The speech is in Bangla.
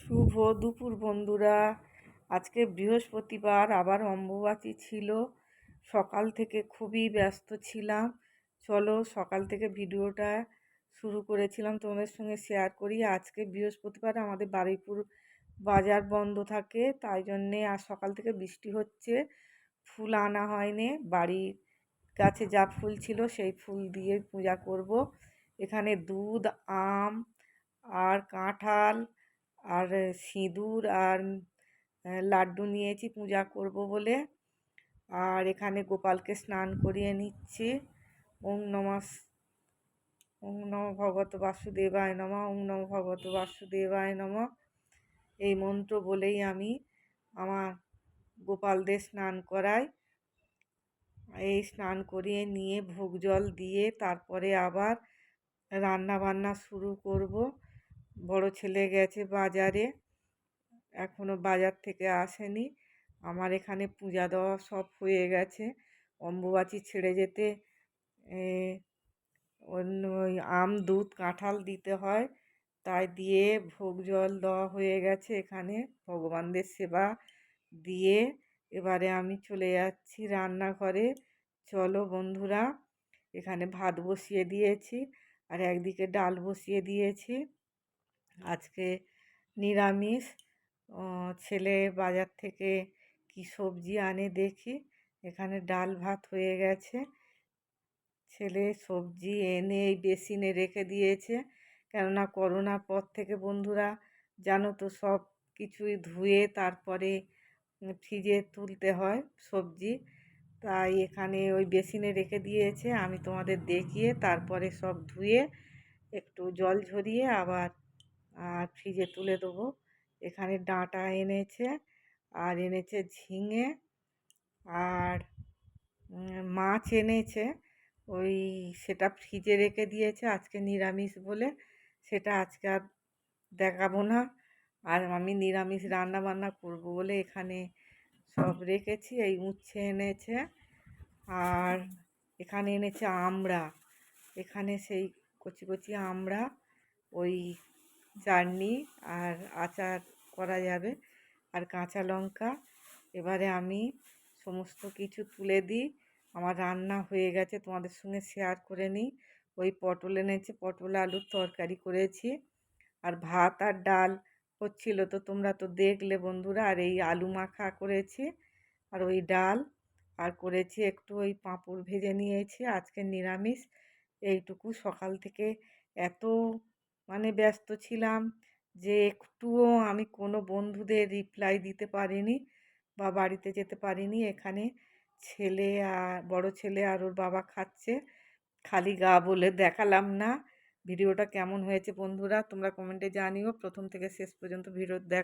শুভ দুপুর বন্ধুরা। আজকে বৃহস্পতিবার, আবার অম্বুবাচী ছিল। সকাল থেকে খুবই ব্যস্ত ছিলাম। চলো সকাল থেকে ভিডিওটা শুরু করেছিলাম তোমাদের সঙ্গে শেয়ার করি। আজকে বৃহস্পতিবার আমাদের বারুইপুর বাজার বন্ধ থাকে, তাই জন্যে আজ সকাল থেকে বৃষ্টি হচ্ছে। ফুল আনা হয়নি, বাড়ির গাছে যা ফুল ছিল সেই ফুল দিয়ে পূজা করব। এখানে দুধ, আম আর কাঁঠাল আর সিঁদুর আর লাড্ডু নিয়েছি পূজা করব বলে। আর এখানে গোপালকে স্নান করিয়ে নিচ্ছি। ওং নমঃ ওং নমঃ ভগবতে বাসুদেবায় নমঃ, ওং নমঃ ভগবতে বাসুদেবায় নমঃ। এই মন্ত্র বলেই আমি আমার গোপালদের স্নান করাই। এই স্নান করিয়ে নিয়ে ভোগ জল দিয়ে তারপরে আবার রান্না বান্না শুরু করব। বড় ছেলে গেছে বাজারে, এখনো বাজার থেকে আসেনি। আমার এখানে পূজা দেওয়া সব হয়ে গেছে। অম্বুবাচী ছেড়ে যেতে অন্য ওই আম, দুধ, কাঁঠাল দিতে হয়, তাই দিয়ে ভোগ জল দেওয়া হয়ে গেছে। এখানে ভগবানদের সেবা দিয়ে এবারে আমি চলে যাচ্ছি রান্নাঘরে। চলো বন্ধুরা, এখানে ভাত বসিয়ে দিয়েছি আর একদিকে ডাল বসিয়ে দিয়েছি। আজকে নিরামিষ। ছেলে বাজার থেকে কি সবজি আনে দেখি। এখানে ডাল ভাত হয়ে গেছে। ছেলে সবজি এনে এই বেসিনে রেখে দিয়েছে, কেননা করোনার পর থেকে বন্ধুরা জানো তো সব কিছুই ধুয়ে তারপরে ফ্রিজে তুলতে হয় সবজি। তাই এখানে ওই বেসিনে রেখে দিয়েছে, আমি তোমাদের দেখিয়ে তারপরে সব ধুয়ে একটু জল ঝরিয়ে আবার ফ্রিজে তুলে দেবো। এখানে ডাঁটা এনেছে আর এনেছে ঝিঙে আর মাছ এনেছে। ওই সেটা ফ্রিজে রেখে দিয়েছে, আজকে নিরামিষ বলে সেটা আজকে আর দেখাবো না। আর আমি নিরামিষ রান্না বান্না করবো বলে এখানে সব রেখেছি। এই উচ্ছে এনেছে আর এখানে এনেছে আমড়া। এখানে সেই কচি কচি আমড়া, ওই চাটনি আর আচার করা যাবে, আর কাঁচা লঙ্কা। এবারে আমি সমস্ত কিছু তুলে দিই। আমার রান্না হয়ে গেছে, তোমাদের সঙ্গে শেয়ার করে নিই। ওই পটল এনেছে, পটল আলুর তরকারি করেছি। আর ভাত আর ডাল হচ্ছিল তো তোমরা তো দেখলে বন্ধুরা। আর এই আলু মাখা করেছি আর ওই ডাল, আর করেছি একটু ওই পাঁপড় ভেজে নিয়েছি। আজকে নিরামিষ। এইটুকু। সকাল থেকে এত ব্যস্ত ছিলাম যে একটুও আমি কোনো বন্ধুদের রিপ্লাই দিতে পারিনি বা বাড়িতে যেতে পারিনি। এখানে ছেলে আর বড় ছেলে আর ওর বাবা খাচ্ছে, খালি গা বলে দেখালাম না। ভিডিওটা কেমন হয়েছে বন্ধুরা তোমরা কমেন্টে জানিও। প্রথম থেকে শেষ পর্যন্ত ভিডিও দেখা।